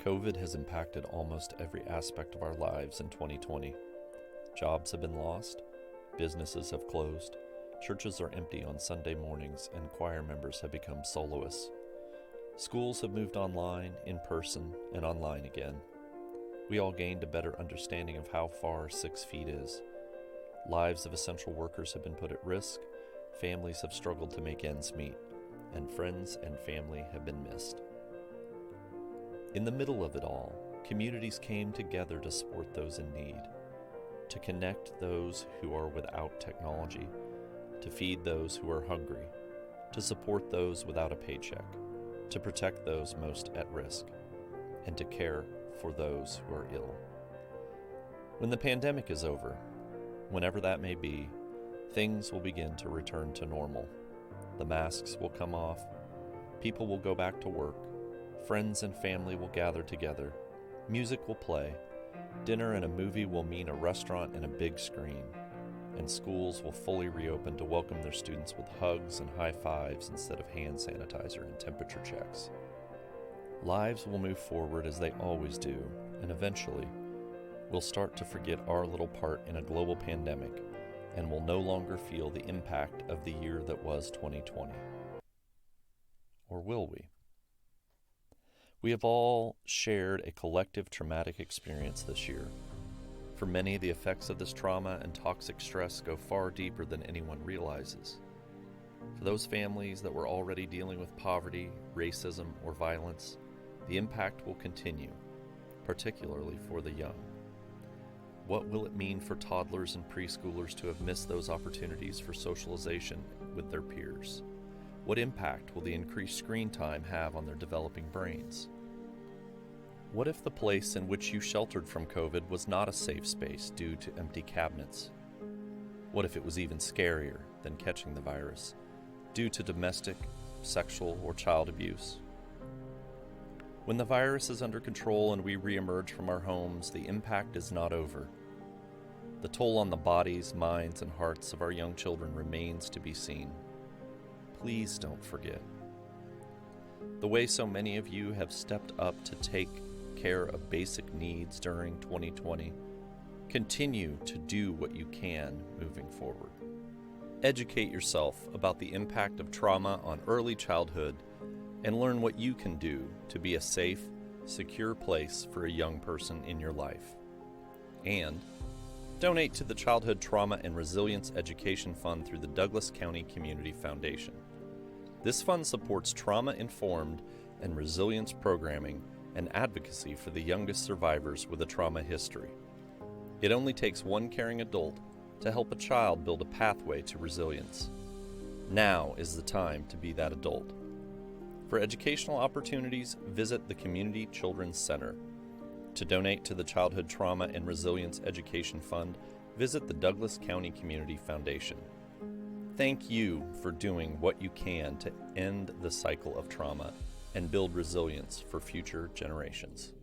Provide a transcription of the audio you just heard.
COVID has impacted almost every aspect of our lives in 2020. Jobs have been lost, businesses have closed, churches are empty on Sunday mornings, and choir members have become soloists. Schools have moved online, in person, and online again. We all gained a better understanding of how far 6 feet is. Lives of essential workers have been put at risk, families have struggled to make ends meet, and friends and family have been missed. In the middle of it all, communities came together to support those in need, to connect those who are without technology, to feed those who are hungry, to support those without a paycheck, to protect those most at risk, and to care for those who are ill. When the pandemic is over, whenever that may be, things will begin to return to normal. The masks will come off, people will go back to work, friends and family will gather together, music will play, dinner and a movie will mean a restaurant and a big screen, and schools will fully reopen to welcome their students with hugs and high fives instead of hand sanitizer and temperature checks. Lives will move forward as they always do, and eventually, we'll start to forget our little part in a global pandemic and will no longer feel the impact of the year that was 2020. Or will we? We have all shared a collective traumatic experience this year. For many, the effects of this trauma and toxic stress go far deeper than anyone realizes. For those families that were already dealing with poverty, racism, or violence, the impact will continue, particularly for the young. What will it mean for toddlers and preschoolers to have missed those opportunities for socialization with their peers? What impact will the increased screen time have on their developing brains? What if the place in which you sheltered from COVID was not a safe space due to empty cabinets? What if it was even scarier than catching the virus due to domestic, sexual, or child abuse? When the virus is under control and we reemerge from our homes, the impact is not over. The toll on the bodies, minds, and hearts of our young children remains to be seen. Please don't forget. The way so many of you have stepped up to take care of basic needs during 2020, continue to do what you can moving forward. Educate yourself about the impact of trauma on early childhood and learn what you can do to be a safe, secure place for a young person in your life. And donate to the Childhood Trauma and Resilience Education Fund through the Douglas County Community Foundation. This fund supports trauma-informed and resilience programming and advocacy for the youngest survivors with a trauma history. It only takes one caring adult to help a child build a pathway to resilience. Now is the time to be that adult. For educational opportunities, visit the Community Children's Center. To donate to the Childhood Trauma and Resilience Education Fund, visit the Douglas County Community Foundation. Thank you for doing what you can to end the cycle of trauma and build resilience for future generations.